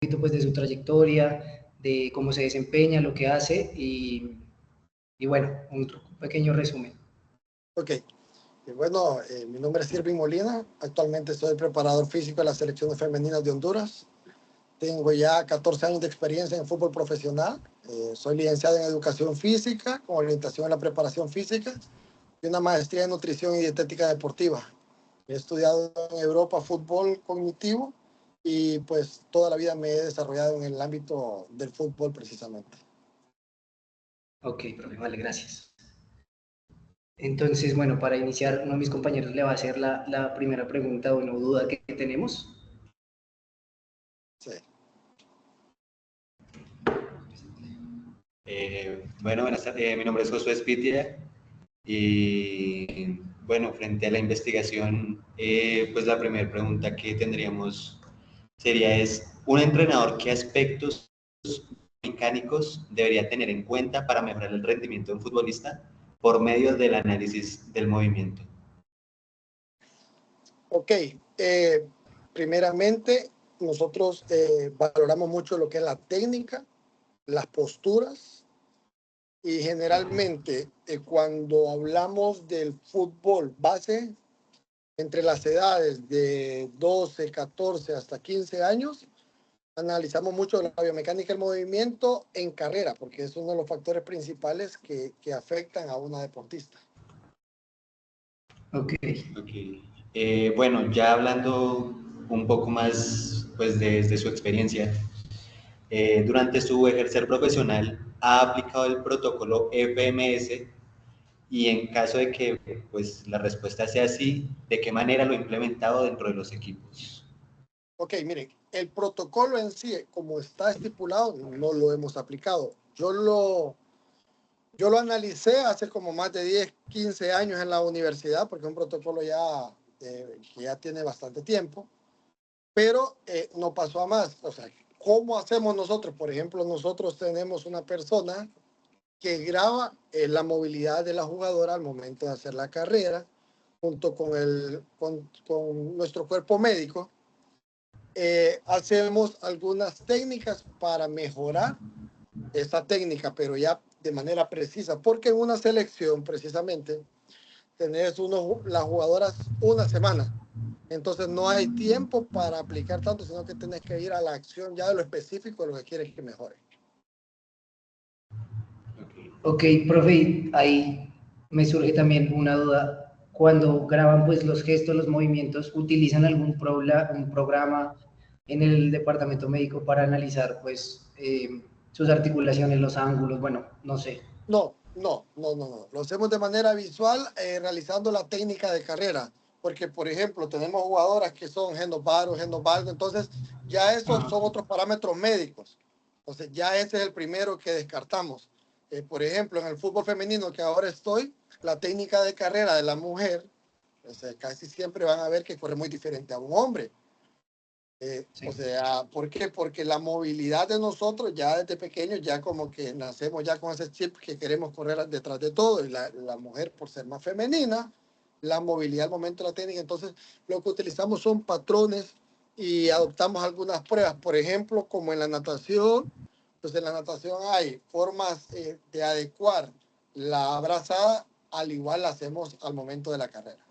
poquito pues de su trayectoria, de cómo se desempeña, lo que hace y bueno, un pequeño resumen. Ok. Bueno, mi nombre es Irving Molina. Actualmente soy preparador físico de las selecciones femeninas de Honduras. Tengo ya 14 años de experiencia en fútbol profesional. Soy licenciado en educación física, con orientación en la preparación física y una maestría en nutrición y dietética deportiva. He estudiado en Europa fútbol cognitivo y pues toda la vida me he desarrollado en el ámbito del fútbol precisamente. Ok, profe, vale, gracias. Entonces, bueno, para iniciar, uno de mis compañeros le va a hacer la primera pregunta o no duda que tenemos. Sí. Bueno, buenas tardes. Mi nombre es Josué Espitia y bueno, frente a la investigación, pues la primera pregunta que tendríamos sería ¿un entrenador qué aspectos mecánicos debería tener en cuenta para mejorar el rendimiento de un futbolista por medio del análisis del movimiento? Ok, primeramente nosotros valoramos mucho lo que es la técnica, las posturas y generalmente cuando hablamos del fútbol base, entre las edades de 12, 14 hasta 15 años, analizamos mucho la biomecánica del movimiento en carrera, porque es uno de los factores principales que afectan a una deportista. Ok. Bueno, ya hablando un poco más pues desde su experiencia, durante su ejercer profesional ha aplicado el protocolo FMS y en caso de que pues, la respuesta sea sí, ¿de qué manera lo ha implementado dentro de los equipos? Ok, miren, el protocolo en sí, como está estipulado, no lo hemos aplicado. Yo lo analicé hace como más de 10, 15 años en la universidad, porque es un protocolo ya, que ya tiene bastante tiempo, pero no pasó a más. O sea, ¿cómo hacemos nosotros? Por ejemplo, nosotros tenemos una persona que graba la movilidad de la jugadora al momento de hacer la carrera, junto con nuestro cuerpo médico. Hacemos algunas técnicas para mejorar esta técnica, pero ya de manera precisa, porque en una selección precisamente tenés las jugadoras una semana, entonces no hay tiempo para aplicar tanto, sino que tenés que ir a la acción ya de lo específico de lo que quieres que mejore. Ok, profe, ahí me surge también una duda. Cuando graban pues los gestos, los movimientos, ¿utilizan algún un programa en el departamento médico para analizar pues sus articulaciones, los ángulos? Bueno, no sé. No. Lo hacemos de manera visual, realizando la técnica de carrera. Porque, por ejemplo, tenemos jugadoras que son handlebar entonces ya esos son otros parámetros médicos. Entonces ya ese es el primero que descartamos. Por ejemplo, en el fútbol femenino que ahora estoy, la técnica de carrera de la mujer, casi siempre van a ver que corre muy diferente a un hombre. Sí. O sea, ¿por qué? Porque la movilidad de nosotros ya desde pequeños, ya como que nacemos ya con ese chip que queremos correr detrás de todo. Y la mujer, por ser más femenina, la movilidad al momento de la técnica. Entonces, lo que utilizamos son patrones y adoptamos algunas pruebas. Por ejemplo, como en la natación, pues en la natación hay formas de adecuar la abrazada, al igual la hacemos al momento de la carrera.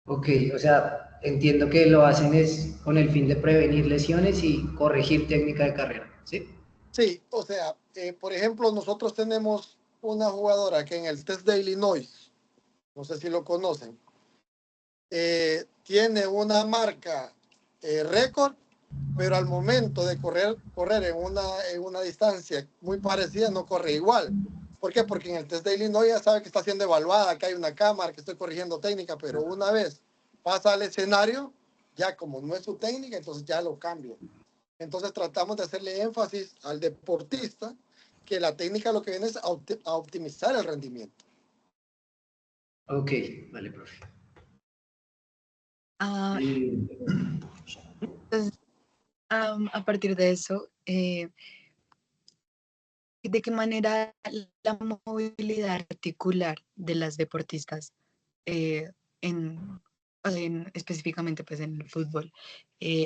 Ok, o sea, entiendo que lo hacen es con el fin de prevenir lesiones y corregir técnica de carrera, ¿sí? Sí, o sea, por ejemplo, nosotros tenemos una jugadora que en el test de Illinois, no sé si lo conocen, tiene una marca récord, pero al momento de correr en una distancia muy parecida, no corre igual. ¿Por qué? Porque en el test de Illinois ya sabe que está siendo evaluada, que hay una cámara, que estoy corrigiendo técnica, pero una vez pasa al escenario, ya como no es su técnica, entonces ya lo cambio. Entonces tratamos de hacerle énfasis al deportista que la técnica lo que viene es a optimizar el rendimiento. Ok, vale, profe. Entonces, a partir de eso, ¿de qué manera la movilidad articular de las deportistas en específicamente pues en el fútbol,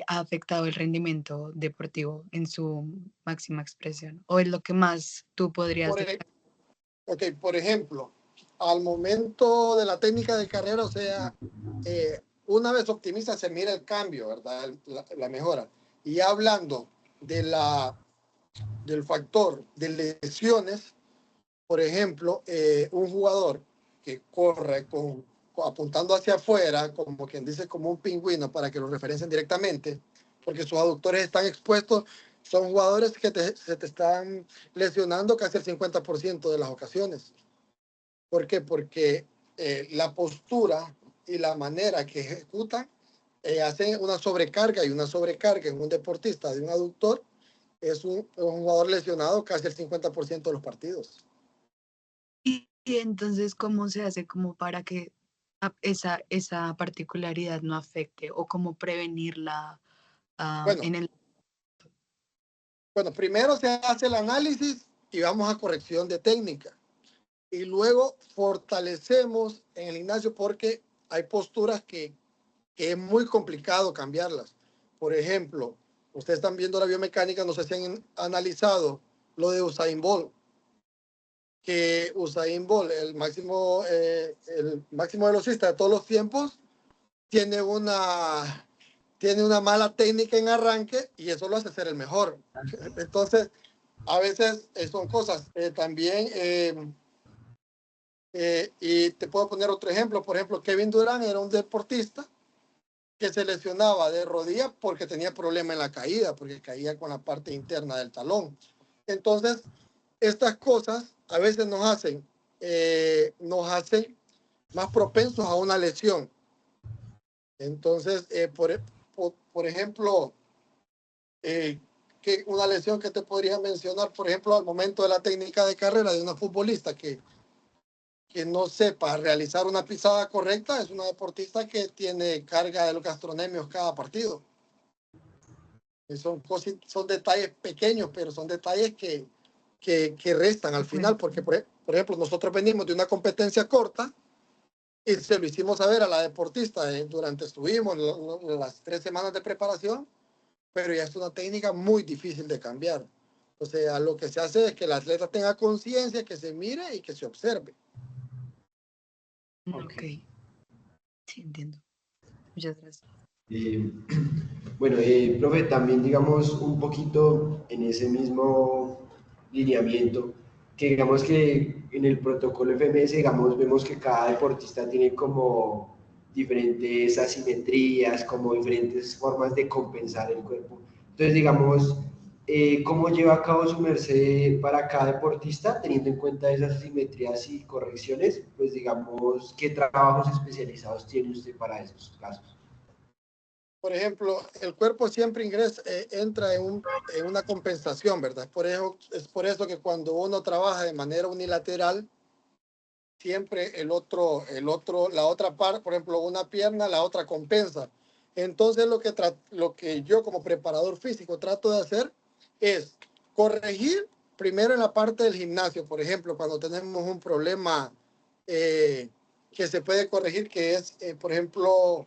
ha afectado el rendimiento deportivo en su máxima expresión? ¿O es lo que más tú podrías Por, decir? por ejemplo, al momento de la técnica de carrera, o sea, una vez optimiza, se mira el cambio, ¿verdad? La mejora. Y ya hablando de del factor de lesiones, por ejemplo, un jugador que corre apuntando hacia afuera, como quien dice, como un pingüino, para que lo referencien directamente, porque sus aductores están expuestos, son jugadores que se te están lesionando casi el 50% de las ocasiones. ¿Por qué? Porque la postura y la manera que ejecutan hacen una sobrecarga, y una sobrecarga en un deportista de un aductor es un jugador lesionado casi el 50% de los partidos. Y entonces, ¿cómo se hace como para que esa particularidad no afecte o cómo prevenirla Bueno, en el... Bueno, primero se hace el análisis y vamos a corrección de técnica. Y luego fortalecemos en el gimnasio porque hay posturas que es muy complicado cambiarlas. Por ejemplo, ustedes están viendo la biomecánica, no sé si han analizado lo de Usain Bolt, que Usain Bolt, el máximo velocista de todos los tiempos, tiene tiene una mala técnica en arranque y eso lo hace ser el mejor. Entonces, a veces son cosas. También, y te puedo poner otro ejemplo. Por ejemplo, Kevin Durant era un deportista que se lesionaba de rodilla porque tenía problema en la caída, porque caía con la parte interna del talón. Entonces, estas cosas a veces nos hacen más propensos a una lesión. Entonces, por ejemplo, que una lesión que te podría mencionar, por ejemplo, al momento de la técnica de carrera de una futbolista que no sepa realizar una pisada correcta, es una deportista que tiene carga de los gastrocnemios cada partido. Y son detalles pequeños, pero son detalles que restan al final, porque, por ejemplo, nosotros venimos de una competencia corta y se lo hicimos saber a la deportista estuvimos las 3 semanas de preparación, pero ya es una técnica muy difícil de cambiar. O sea, lo que se hace es que el atleta tenga conciencia, que se mire y que se observe. Ok, sí, entiendo. Muchas gracias. Eh, bueno, profe, también digamos un poquito en ese mismo lineamiento, que digamos que en el protocolo FMS, digamos, vemos que cada deportista tiene como diferentes asimetrías, como diferentes formas de compensar el cuerpo. Entonces, digamos, ¿cómo lleva a cabo su merced para cada deportista, teniendo en cuenta esas asimetrías y correcciones? Pues digamos, ¿qué trabajos especializados tiene usted para esos casos? Por ejemplo, el cuerpo siempre entra en una compensación, ¿verdad? Es por eso que cuando uno trabaja de manera unilateral, siempre la otra parte, por ejemplo, una pierna, la otra compensa. Entonces, lo que yo como preparador físico trato de hacer es corregir primero en la parte del gimnasio. Por ejemplo, cuando tenemos un problema que se puede corregir, que es, por ejemplo,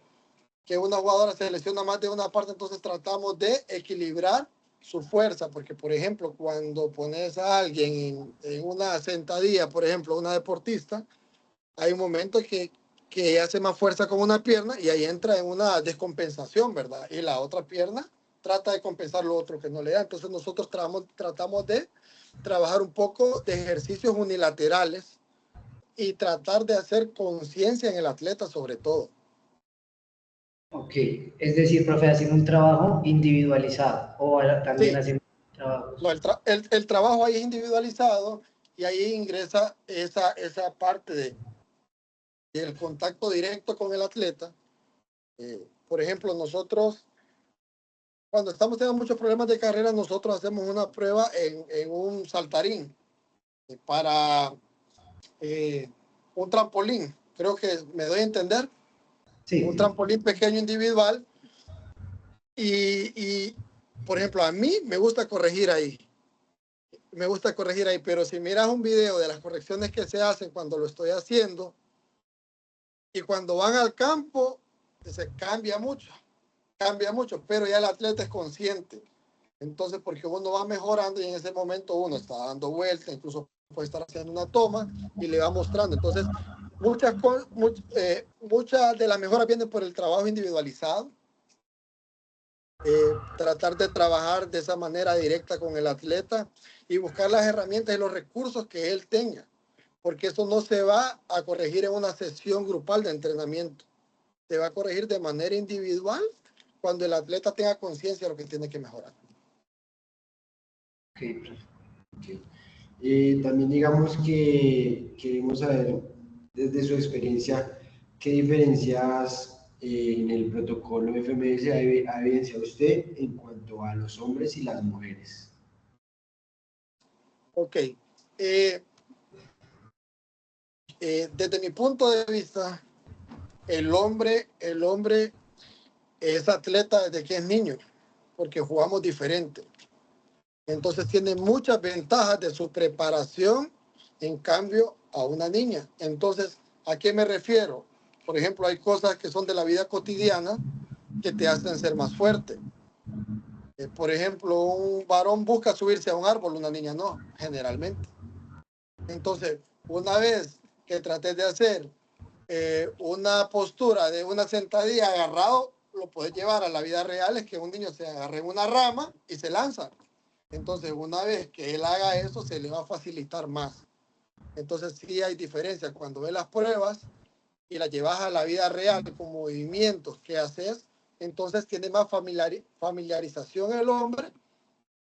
que una jugadora se lesiona más de una parte, entonces tratamos de equilibrar su fuerza, porque por ejemplo, cuando pones a alguien en una sentadilla, por ejemplo, una deportista, hay un momento que hace más fuerza con una pierna y ahí entra en una descompensación, ¿verdad? Y la otra pierna trata de compensar lo otro que no le da. Entonces nosotros tratamos de trabajar un poco de ejercicios unilaterales y tratar de hacer conciencia en el atleta sobre todo. Ok, es decir, profe, hacen un trabajo individualizado o también Sí, hacen trabajos. no, el trabajo ahí es individualizado y ahí ingresa esa parte del contacto directo con el atleta. Por ejemplo, nosotros, cuando estamos teniendo muchos problemas de carrera, nosotros hacemos una prueba en un saltarín para un trampolín. Creo que me doy a entender. Un Sí, trampolín pequeño individual. Por ejemplo, a mí me gusta corregir ahí. Me gusta corregir ahí, pero si miras un video de las correcciones que se hacen cuando lo estoy haciendo y cuando van al campo, Entonces cambia mucho, pero ya el atleta es consciente. Entonces, porque uno va mejorando y en ese momento uno está dando vueltas, incluso puede estar haciendo una toma y le va mostrando. Entonces, muchas de las mejoras vienen por el trabajo individualizado. Tratar de trabajar de esa manera directa con el atleta y buscar las herramientas y los recursos que él tenga, porque eso no se va a corregir en una sesión grupal de entrenamiento, se va a corregir de manera individual cuando el atleta tenga conciencia de lo que tiene que mejorar. Ok, profe. Okay. También digamos que queremos saber desde su experiencia qué diferencias en el protocolo FMS ha evidenciado usted en cuanto a los hombres y las mujeres. Ok. Desde mi punto de vista, el hombre es atleta desde que es niño, porque jugamos diferente. Entonces tiene muchas ventajas de su preparación en cambio a una niña. Entonces, ¿a qué me refiero? Por ejemplo, hay cosas que son de la vida cotidiana que te hacen ser más fuerte. Por ejemplo, un varón busca subirse a un árbol, una niña no, generalmente. Entonces, una vez que trates de hacer una postura de una sentadilla agarrado, lo puedes llevar a la vida real, es que un niño se agarre en una rama y se lanza. Entonces, una vez que él haga eso, se le va a facilitar más. Entonces, sí hay diferencia. Cuando ves las pruebas y las llevas a la vida real con movimientos que haces, entonces tiene más familiarización el hombre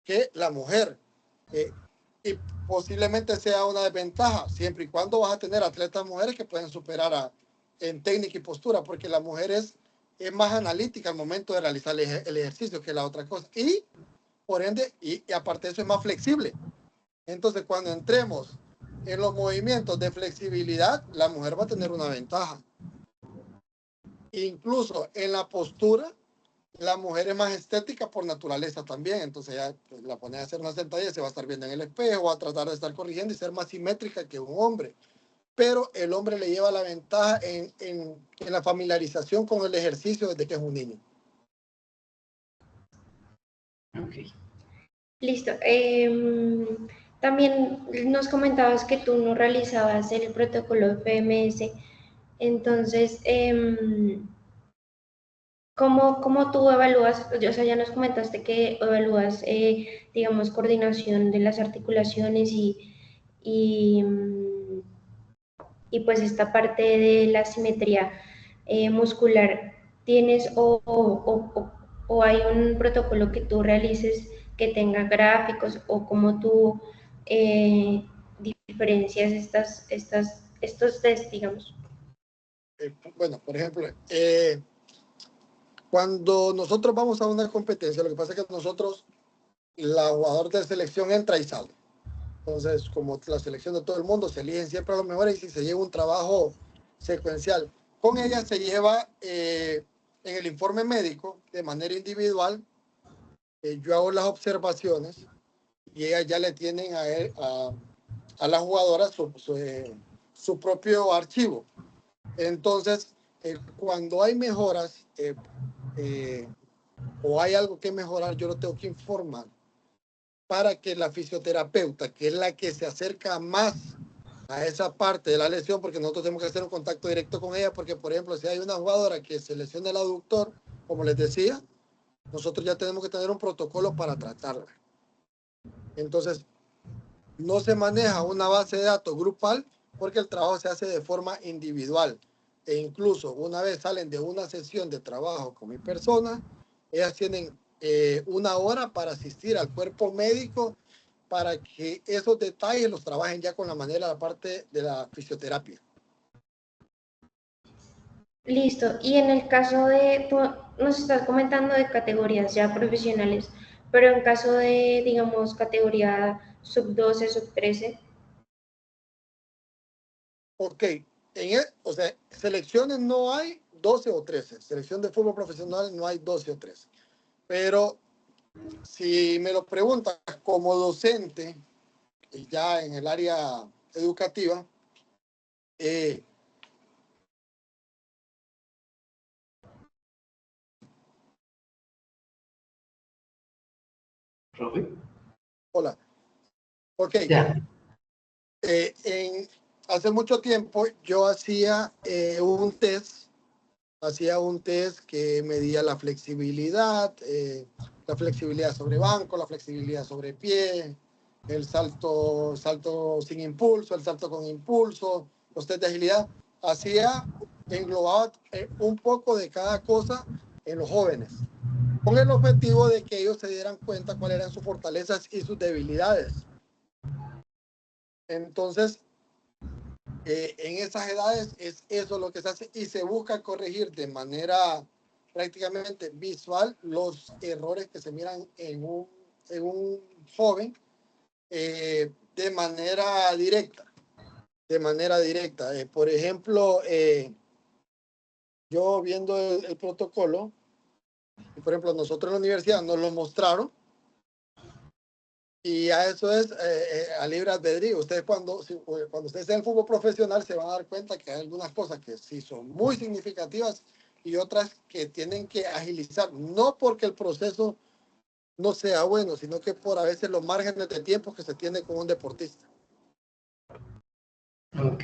que la mujer. Y posiblemente sea una desventaja, siempre y cuando vas a tener atletas mujeres que pueden superar en técnica y postura, porque la mujer es más analítica al momento de realizar el ejercicio que la otra cosa. Y por ende, y aparte de eso es más flexible. Entonces, cuando entremos en los movimientos de flexibilidad, la mujer va a tener una ventaja. Incluso en la postura, la mujer es más estética por naturaleza también. Entonces, ya pues, la pones a hacer una sentadilla, se va a estar viendo en el espejo, va a tratar de estar corrigiendo y ser más simétrica que un hombre. Pero el hombre le lleva la ventaja en la familiarización con el ejercicio desde que es un niño. Ok. Listo. También nos comentabas que tú no realizabas el protocolo FMS. Entonces, ¿cómo tú evalúas? O sea, ya nos comentaste que evalúas, digamos, coordinación de las articulaciones y, mm, y pues esta parte de la simetría muscular. ¿Tienes o hay un protocolo que tú realices que tenga gráficos o cómo tú diferencias estos test, digamos? Bueno, por ejemplo, cuando nosotros vamos a una competencia, lo que pasa es que nosotros, la jugador de selección entra y sale. Entonces, como la selección de todo el mundo, se eligen siempre a los mejores y si se lleva un trabajo secuencial. Con ella se lleva en el informe médico, de manera individual, yo hago las observaciones y ellas ya le tienen a la jugadora su propio archivo. Entonces, cuando hay mejoras o hay algo que mejorar, yo lo tengo que informar para que la fisioterapeuta, que es la que se acerca más a esa parte de la lesión, porque nosotros tenemos que hacer un contacto directo con ella, porque por ejemplo, si hay una jugadora que se lesiona el aductor, como les decía, nosotros ya tenemos que tener un protocolo para tratarla. Entonces, no se maneja una base de datos grupal porque el trabajo se hace de forma individual. E incluso una vez salen de una sesión de trabajo con mi persona, ellas tienen una hora para asistir al cuerpo médico para que esos detalles los trabajen ya con la parte de la fisioterapia. Listo. Y en el caso de, tú nos estás comentando de categorías ya profesionales, pero en caso de, digamos, categoría sub 12, sub 13. Ok, o sea, selecciones no hay 12 o 13. Selección de fútbol profesional no hay 12 o 13. Pero si me lo preguntas como docente, ya en el área educativa, Profe. Hola. Ok. Ya. Hace mucho tiempo yo hacía un test que medía la flexibilidad sobre banco, la flexibilidad sobre pie, el salto sin impulso, el salto con impulso, los test de agilidad. Englobaba un poco de cada cosa en los jóvenes, con el objetivo de que ellos se dieran cuenta cuáles eran sus fortalezas y sus debilidades. Entonces, en esas edades es eso lo que se hace y se busca corregir de manera prácticamente visual los errores que se miran en un joven de manera directa. Por ejemplo, yo viendo el protocolo, por ejemplo, nosotros en la universidad nos lo mostraron. Y a eso es a libre albedrío. Ustedes cuando ustedes en el fútbol profesional se van a dar cuenta que hay algunas cosas que sí son muy significativas y otras que tienen que agilizar. No porque el proceso no sea bueno, sino que por a veces los márgenes de tiempo que se tiene con un deportista. Ok.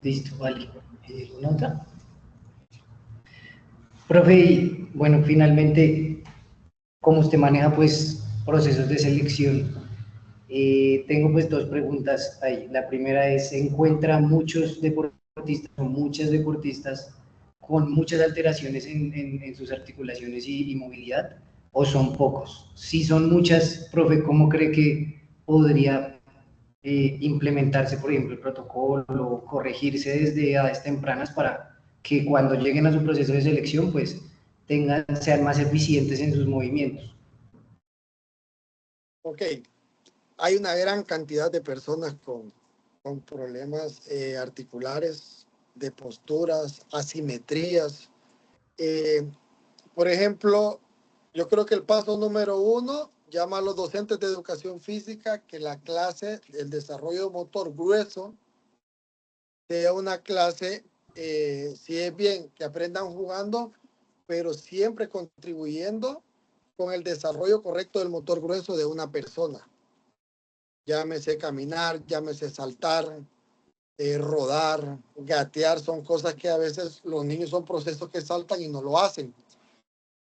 Listo, vale. ¿Alguna otra? Profe, y bueno, finalmente, como usted maneja pues procesos de selección, tengo pues dos preguntas ahí. La primera es, ¿se encuentra muchos deportistas o muchas deportistas con muchas alteraciones en sus articulaciones y movilidad? ¿O son pocos? Si son muchas, profe, ¿cómo cree que podría implementarse, por ejemplo, el protocolo, corregirse desde edades tempranas para que cuando lleguen a su proceso de selección, pues sean más eficientes en sus movimientos? Ok, hay una gran cantidad de personas con problemas articulares, de posturas, asimetrías. Por ejemplo, yo creo que el paso número 1 llama a los docentes de educación física que la clase del desarrollo motor grueso sea una clase, si es bien, que aprendan jugando, pero siempre contribuyendo con el desarrollo correcto del motor grueso de una persona. Llámese caminar, llámese saltar, rodar, gatear, son cosas que a veces los niños son procesos que saltan y no lo hacen.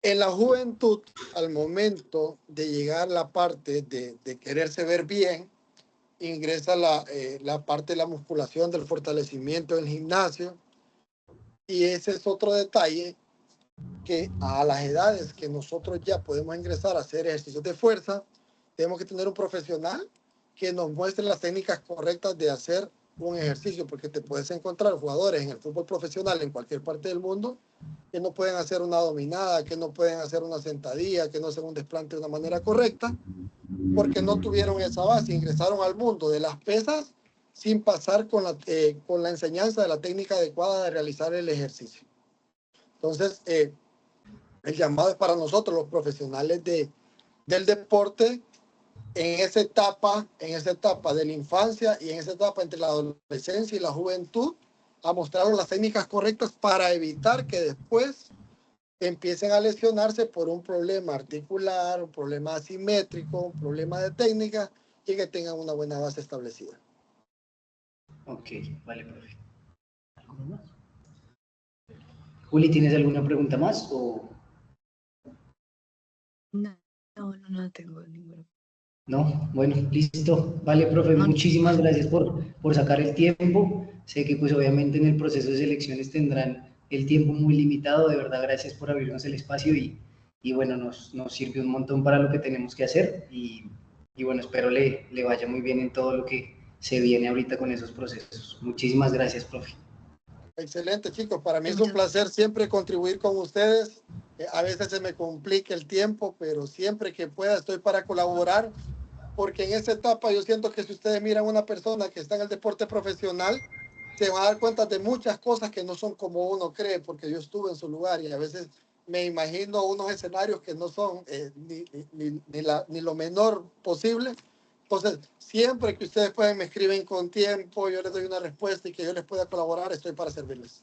En la juventud, al momento de llegar la parte de quererse ver bien, ingresa la parte de la musculación, del fortalecimiento del gimnasio. Y ese es otro detalle que a las edades que nosotros ya podemos ingresar a hacer ejercicios de fuerza, tenemos que tener un profesional que nos muestre las técnicas correctas de hacer un ejercicio, porque te puedes encontrar jugadores en el fútbol profesional en cualquier parte del mundo que no pueden hacer una dominada, que no pueden hacer una sentadilla, que no hacen un desplante de una manera correcta, porque no tuvieron esa base, ingresaron al mundo de las pesas sin pasar con la enseñanza de la técnica adecuada de realizar el ejercicio. Entonces, el llamado es para nosotros, los profesionales del deporte, en esa etapa de la infancia y en esa etapa entre la adolescencia y la juventud, a mostrar las técnicas correctas para evitar que después empiecen a lesionarse por un problema articular, un problema asimétrico, un problema de técnica y que tengan una buena base establecida. Ok, vale, profe. ¿Algo más? Juli, ¿tienes alguna pregunta más? No tengo ninguna. No, bueno, listo. Vale, profe, No. muchísimas gracias por sacar el tiempo. Sé que pues obviamente en el proceso de selecciones tendrán el tiempo muy limitado. De verdad, gracias por abrirnos el espacio y bueno, nos sirve un montón para lo que tenemos que hacer y bueno, espero le vaya muy bien en todo lo que se viene ahorita con esos procesos. Muchísimas gracias, profe. Excelente, chicos. Para mí es un placer siempre contribuir con ustedes. A veces se me complica el tiempo, pero siempre que pueda estoy para colaborar, porque en esa etapa yo siento que si ustedes miran a una persona que está en el deporte profesional, se van a dar cuenta de muchas cosas que no son como uno cree, porque yo estuve en su lugar y a veces me imagino unos escenarios que no son ni lo menor posible. Entonces, siempre que ustedes pueden, me escriben con tiempo, yo les doy una respuesta y que yo les pueda colaborar, estoy para servirles.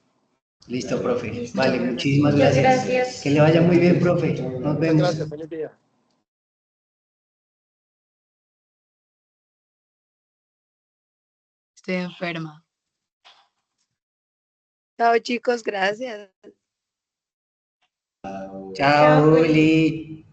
Listo, profe. Listo. Vale, muchísimas Muchas gracias. gracias. Que le vaya muy bien, profe. Nos Muchas vemos. gracias, feliz día. Estoy enferma. Chao chicos, gracias. Chao, Chao, Juli. Juli.